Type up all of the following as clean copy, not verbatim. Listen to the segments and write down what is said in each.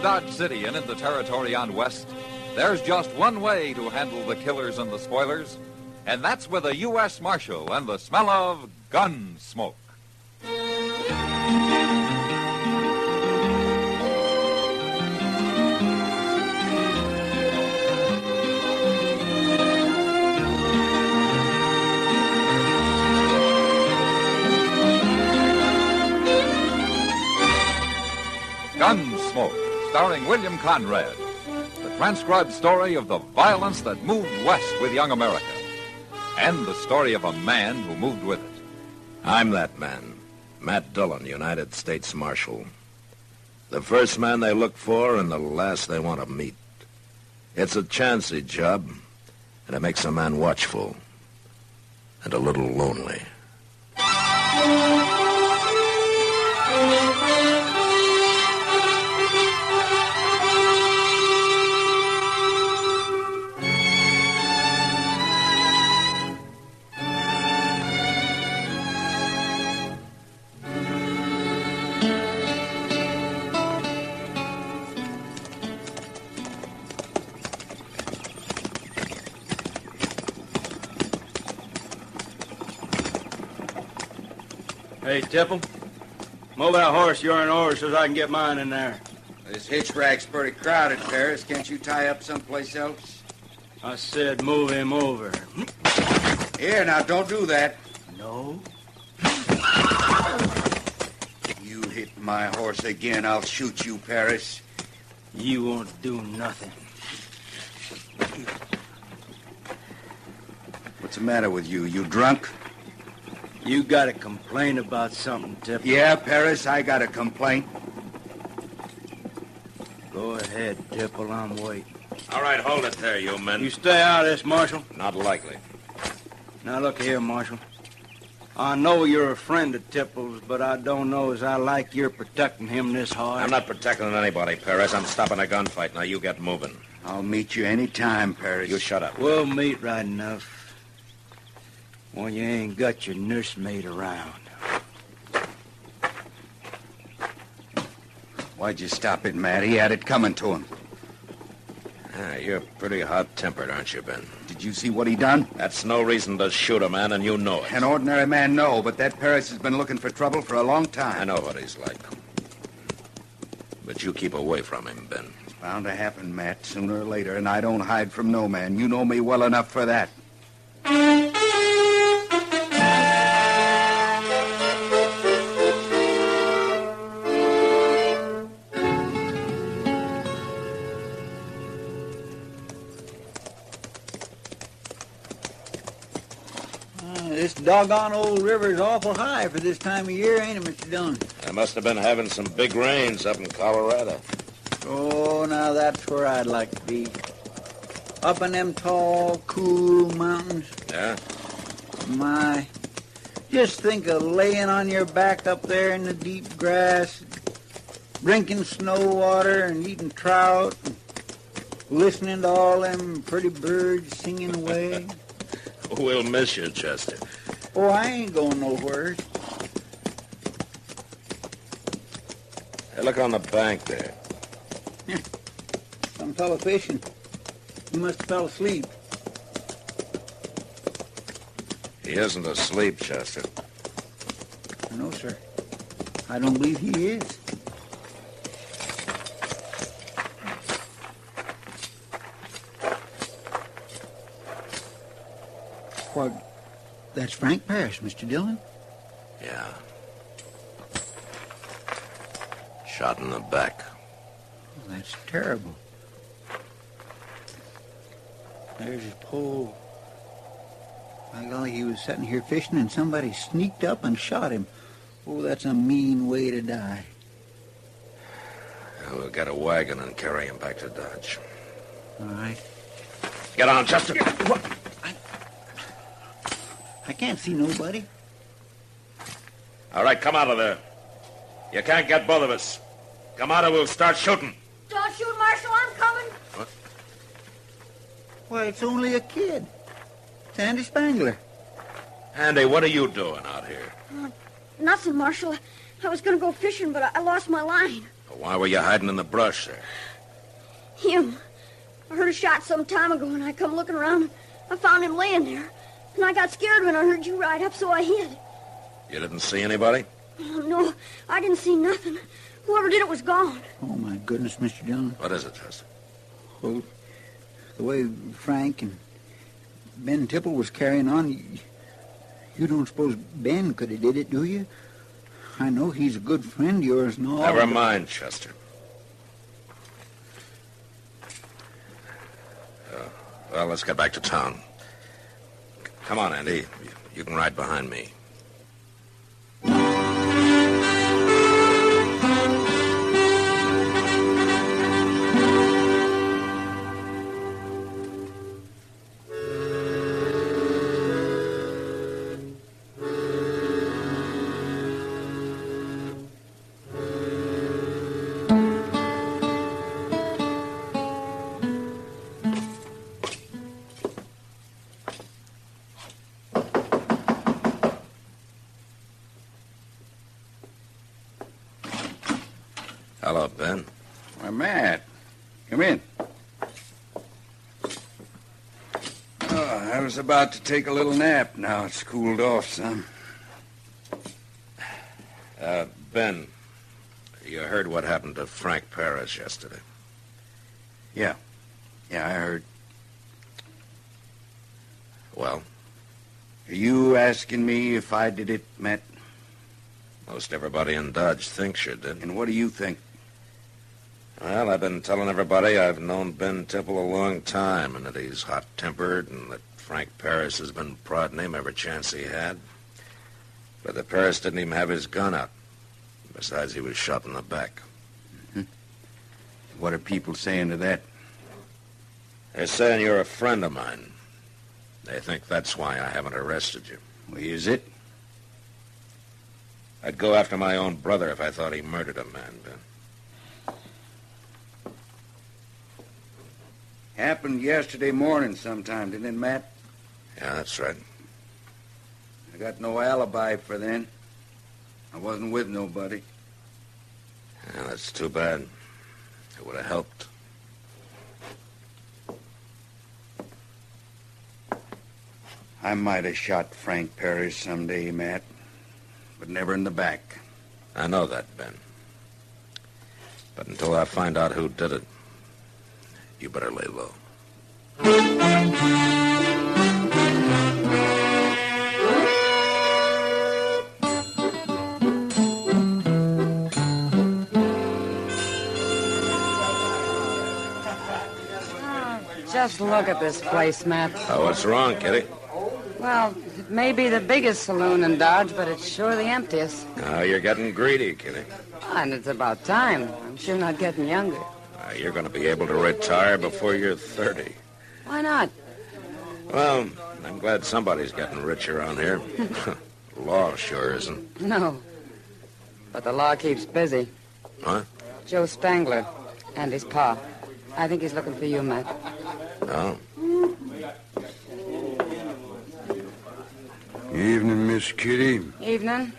Dodge City and in the territory on West, there's just one way to handle the killers and the spoilers, and that's with a U.S. Marshal and the smell of Gunsmoke. Gunsmoke, starring William Conrad. The transcribed story of the violence that moved west with young America. And the story of a man who moved with it. I'm that man, Matt Dillon, United States Marshal. The first man they look for and the last they want to meet. It's a chancy job, and it makes a man watchful and a little lonely. Hey, Tipple, move that horse you're in order so I can get mine in there. This hitch rack's pretty crowded, Parris. Can't you tie up someplace else? I said move him over. Here, now, don't do that. No? You hit my horse again, I'll shoot you, Parris. You won't do nothing. What's the matter with you? You drunk? You got a complaint about something, Tipple? Yeah, Parris, I got a complaint. Go ahead, Tipple, I'm waiting. All right, hold it there, you men. You stay out of this, Marshal. Not likely. Now, look here, Marshal. I know you're a friend of Tipple's, but I don't know as I like you're protecting him this hard. I'm not protecting anybody, Parris. I'm stopping a gunfight. Now, you get moving. I'll meet you any time, Parris. You shut up. We'll meet right enough when you ain't got your nursemaid around. Why'd you stop it, Matt? He had it coming to him. You're pretty hot-tempered, aren't you, Ben? Did you see what he done? That's no reason to shoot a man, and you know it. An ordinary man, no, but that Parris has been looking for trouble for a long time. I know what he's like. But you keep away from him, Ben. It's bound to happen, Matt, sooner or later, and I don't hide from no man. You know me well enough for that. This doggone old river's awful high for this time of year, ain't it, Mr. Dillon? They must have been having some big rains up in Colorado. Oh, now that's where I'd like to be. Up in them tall, cool mountains. Yeah? My, just think of laying on your back up there in the deep grass, drinking snow water and eating trout, and listening to all them pretty birds singing away. We'll miss you, Chester. Oh, I ain't going nowhere. Hey, look on the bank there. Some fellow fishing. He must have fell asleep. He isn't asleep, Chester. No, sir. I don't believe he is. Why, that's Frank Parris, Mr. Dillon. Yeah. Shot in the back. Oh, that's terrible. There's his pole. By golly, he was sitting here fishing and somebody sneaked up and shot him. Oh, that's a mean way to die. Yeah, we'll get a wagon and carry him back to Dodge. All right. Get on, Chester. What? I can't see nobody. All right, come out of there. You can't get both of us. Come out or we'll start shooting. Don't shoot, Marshal. I'm coming. What? Why, it's only a kid. It's Andy Spangler. Andy, what are you doing out here? Nothing, Marshal. I was going to go fishing, but I lost my line. Why were you hiding in the brush there? Him. I heard a shot some time ago, and I come looking around. I found him laying there. And I got scared when I heard you ride up, so I hid. You didn't see anybody? Oh, no, I didn't see nothing. Whoever did it was gone. Oh, my goodness, Mr. Dillon. What is it, Chester? Well, the way Frank and Ben Tipple was carrying on, you don't suppose Ben could have did it, do you? I know he's a good friend of yours and all. Never mind, Chester. Well, let's get back to town. Come on, Andy. You can ride behind me. Hello, Ben. Why, Matt, come in. Oh, I was about to take a little nap. Now it's cooled off some. Ben, you heard what happened to Frank Parris yesterday. Yeah, I heard. Well, Are you asking me if I did it, Matt? most everybody in Dodge thinks you did. And what do you think? Well, I've been telling everybody I've known Ben Tipple a long time, and that he's hot-tempered, and that Frank Parris has been prodding him every chance he had. But the Parris didn't even have his gun out. Besides, he was shot in the back. What are people saying to that? They're saying you're a friend of mine. They think that's why I haven't arrested you. Well, is it? I'd go after my own brother if I thought he murdered a man, Ben. Happened yesterday morning sometime, didn't it, Matt? Yeah, that's right. I got no alibi for then. I wasn't with nobody. Yeah, that's too bad. It would have helped. I might have shot Frank Parris someday, Matt, but never in the back. I know that, Ben. But until I find out who did it, you better lay low. Just look at this place, Matt. Oh, what's wrong, Kitty? Well, it may be the biggest saloon in Dodge, but it's sure the emptiest. Oh, you're getting greedy, Kitty. And it's about time. I'm sure not getting younger. You're going to be able to retire before you're 30. Why not? Well, I'm glad somebody's getting rich around here. Law sure isn't. No. But the law keeps busy. What? Joe Spangler, Andy's pa. I think he's looking for you, Matt. Oh. Evening, Miss Kitty. Evening.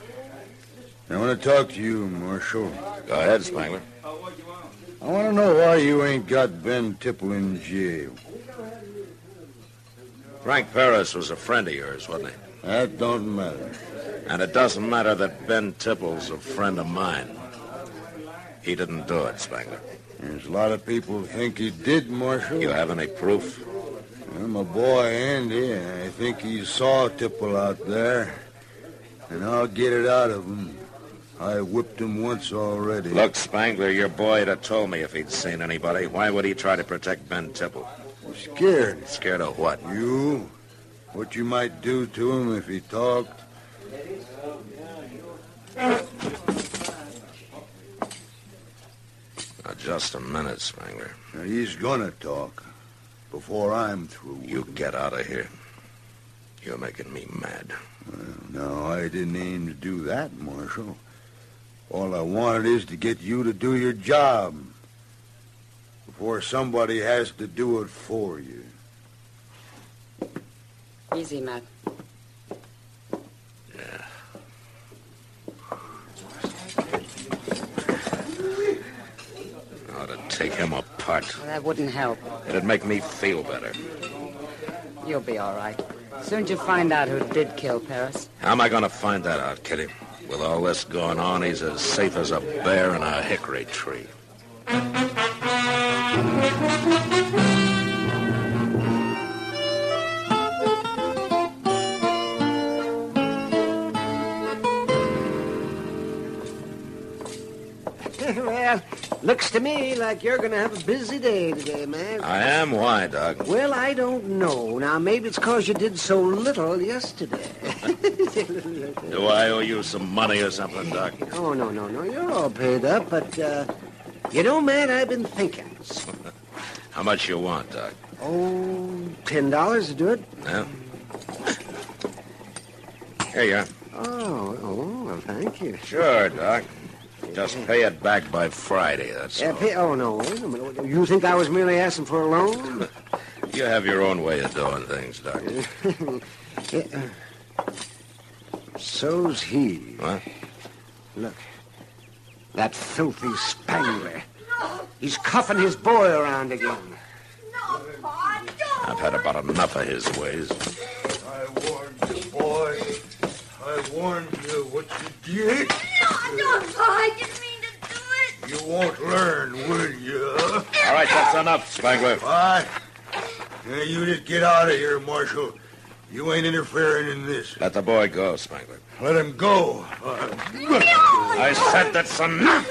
I want to talk to you, Marshal. Go ahead, Spangler. I want to know why you ain't got Ben Tipple in jail. Frank Parris was a friend of yours, wasn't he? That don't matter. And it doesn't matter that Ben Tipple's a friend of mine. He didn't do it, Spangler. There's a lot of people who think he did, Marshal. You have any proof? Well, my boy, Andy, I think he saw Tipple out there. And I'll get it out of him. I whipped him once already. Look, Spangler, your boy'd have told me if he'd seen anybody. Why would he try to protect Ben Tipple? Scared. Scared of what? You? What you might do to him if he talked? Now, just a minute, Spangler. Now, he's gonna talk. Before I'm through. You get out of here. You're making me mad. Well, no, I didn't aim to do that, Marshal. All I wanted is to get you to do your job before somebody has to do it for you. Easy, Matt. Yeah. that wouldn't help. It'd make me feel better. You'll be all right. Soon as you find out who did kill Parris. How am I going to find that out, Kitty? With all this going on, he's as safe as a bear in a hickory tree. Well, looks to me like you're going to have a busy day today, man. I am? Why, Doc? Well, I don't know. Now, maybe it's because you did so little yesterday. Do I owe you some money or something, Doc? Oh, no. You're all paid up, but, you know, man, I've been thinking. How much you want, Doc? Oh, $10 to do it. Yeah. Here you are. Oh, well, thank you. Sure, Doc. Just pay it back by Friday, that's all. Oh, no. Wait a minute. You think I was merely asking for a loan? You have your own way of doing things, Doc. So's he. What? Look. That filthy Spangler. He's cuffing his boy around again. No, Pa, don't. I've had about enough of his ways. I warned you, boy. I warned you what you did. No, Pa, I didn't mean to do it. You won't learn, will you? All right, that's enough, Spangler. What? Yeah, you just get out of here, Marshal. You ain't interfering in this. Let the boy go, Spangler. Let him go. I said that's enough.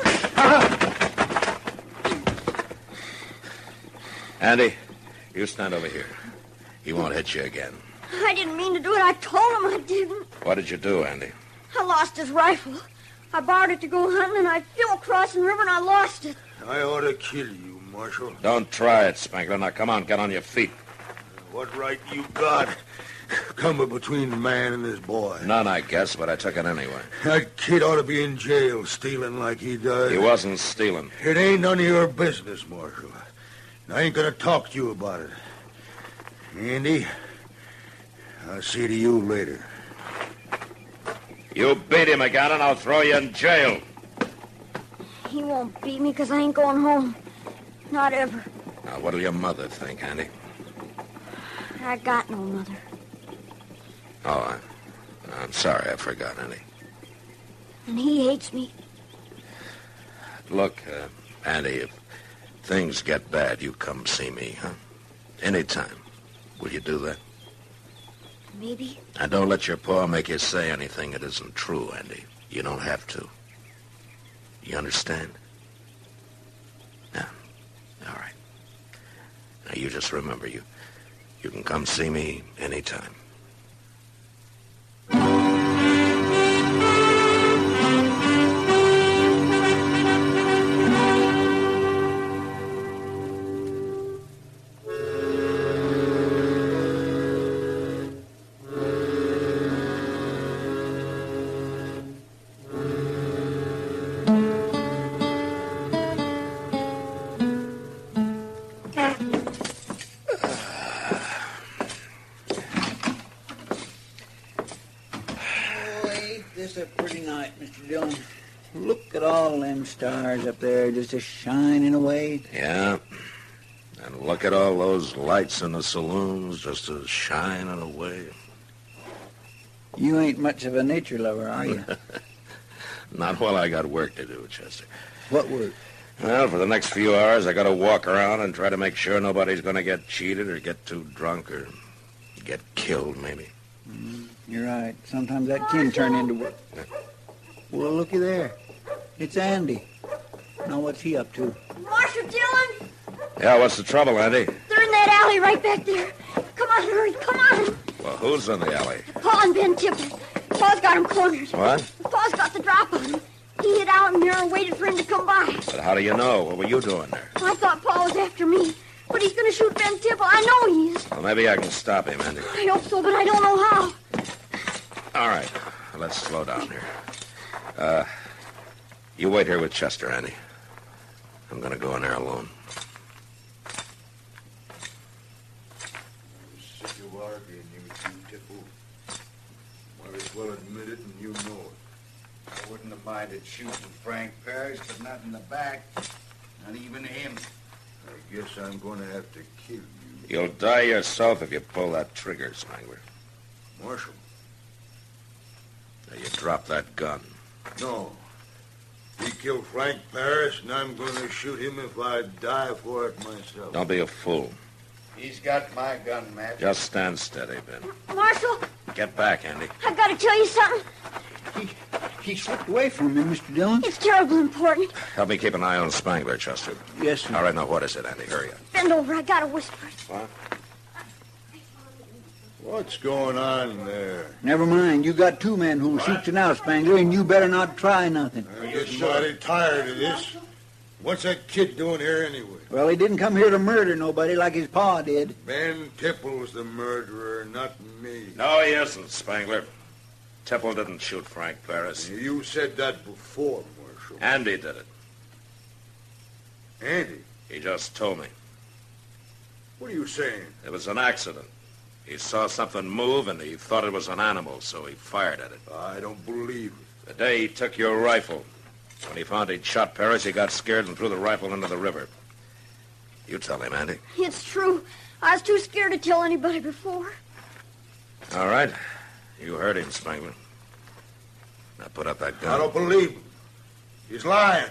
Andy, you stand over here. He won't hit you again. I didn't mean to do it. I told him I didn't. What did you do, Andy? I lost his rifle. I borrowed it to go hunting, and I flew across the river, and I lost it. I ought to kill you, Marshal. Don't try it, Spangler. Now, come on, get on your feet. What right you got coming between the man and his boy? None, I guess, but I took it anyway. That kid ought to be in jail stealing like he does. He wasn't stealing. It ain't none of your business, Marshal. I ain't gonna talk to you about it. Andy, I'll see to you later. You beat him again, and I'll throw you in jail. He won't beat me because I ain't going home. Not ever. Now, what'll your mother think, Andy? I got no mother. Oh, I'm sorry. I forgot, Andy. And he hates me. Look, Andy, if things get bad, you come see me, huh? Anytime. Will you do that? Maybe. And don't let your pa make you say anything that isn't true, Andy. You don't have to. You understand? Yeah. All right. Now, you just remember, you can come see me anytime. This a pretty night, Mr. Dillon. Look at all them stars up there just a-shining away. Yeah. And look at all those lights in the saloons just a-shining away. You ain't much of a nature lover, are you? Not while I got work to do, Chester. What work? Well, for the next few hours, I got to walk around and try to make sure nobody's going to get cheated or get too drunk or get killed, maybe. You're right. Sometimes that can turn into work. Well, looky there. It's Andy. Now, what's he up to? Marshal Dillon! Yeah, what's the trouble, Andy? They're in that alley right back there. Come on, hurry, come on. Well, who's in the alley? Pa and Ben Tipple. Pa's got him cornered. What? Pa's got the drop on him. He hid out in there and waited for him to come by. But how do you know? What were you doing there? I thought Pa was after me. But he's going to shoot Ben Tipple. I know he is. Well, maybe I can stop him, Andy. I hope so, but I don't know how. All right. Let's slow down here. You wait here with Chester, Andy. I'm going to go in there alone. Sick of arguing, you two, Tipple. Might as well admit it, and you know it. I wouldn't have minded shooting Frank Parris, but not in the back. Not even him. I guess I'm going to have to kill you. You'll die yourself if you pull that trigger, Spangler. Marshal. Now you drop that gun. No. He killed Frank Parris, and I'm going to shoot him if I die for it myself. Don't be a fool. He's got my gun, Matt. Just stand steady, Ben. Marshal, Get back, Andy. I gotta tell you something. He slipped away from me, Mr. Dillon. It's terribly important. Help me keep an eye on Spangler, Chester. Yes, sir. All right, now what is it, Andy? Hurry up. Bend over, I gotta whisper it. What? What's going on there? Never mind. You got two men who'll shoot you now, Spangler, and you better not try nothing. I'm getting mighty tired of this. What's that kid doing here anyway? Well, he didn't come here to murder nobody like his pa did. Ben Tipple's the murderer, not me. No, he isn't, Spangler. Tipple didn't shoot Frank Parris. You said that before, Marshal. Andy did it. Andy, He just told me. what are you saying? It was an accident. He saw something move, and he thought it was an animal, so he fired at it. I don't believe it. The day he took your rifle, when he found he'd shot Parris, he got scared and threw the rifle into the river. You tell him, Andy. It's true. I was too scared to tell anybody before. All right. You heard him, Spangler. Now put up that gun. I don't believe him. He's lying.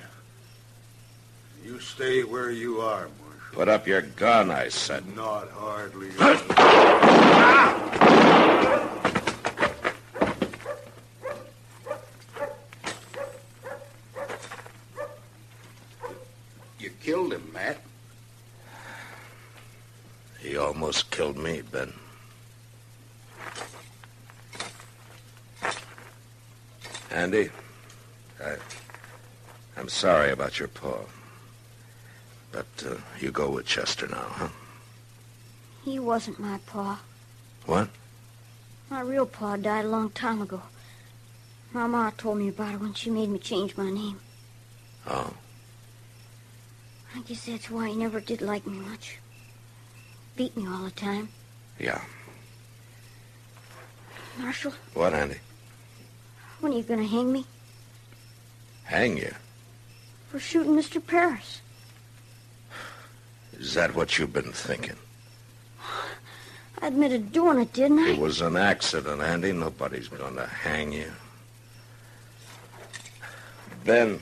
You stay where you are, Marshal. Put up your gun, I said. Not hardly. You killed him, Matt. He almost killed me, Ben. Andy, I'm sorry about your paw. But you go with Chester now, huh? He wasn't my pa. What? My real pa died a long time ago. My ma told me about it when she made me change my name. Oh. I guess that's why he never did like me much. Beat me all the time. Yeah. Marshal, What, Andy? when are you going to hang me? Hang you? For shooting Mr. Parris. Is that what you've been thinking? I admitted doing it, didn't I? It was an accident, Andy. Nobody's going to hang you. Ben.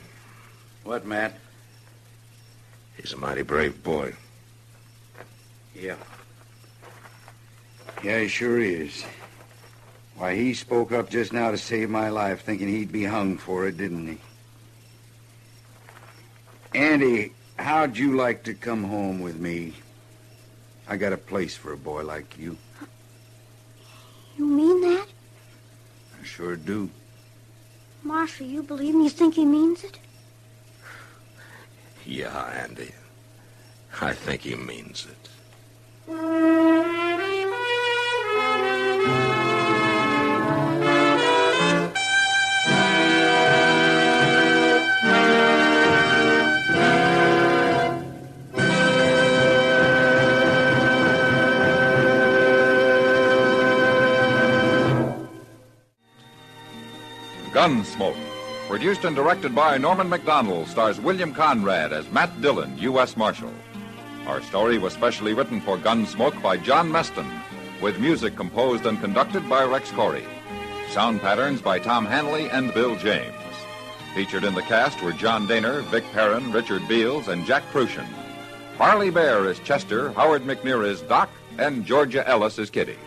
What, Matt? He's a mighty brave boy. Yeah. Yeah, he sure is. Why, he spoke up just now to save my life, thinking he'd be hung for it, didn't he? Andy, how'd you like to come home with me? I got a place for a boy like you. You mean that? I sure do. Marshal, you believe me? You think he means it? Yeah, Andy. I think he means it. Gunsmoke, produced and directed by Norman Macdonald, stars William Conrad as Matt Dillon, U.S. Marshal. Our story was specially written for Gunsmoke by John Meston, with music composed and conducted by Rex Corey. Sound patterns by Tom Hanley and Bill James. Featured in the cast were John Daner, Vic Perrin, Richard Beals, and Jack Crucian. Harley Bear is Chester, Howard McNear is Doc, and Georgia Ellis is Kitty.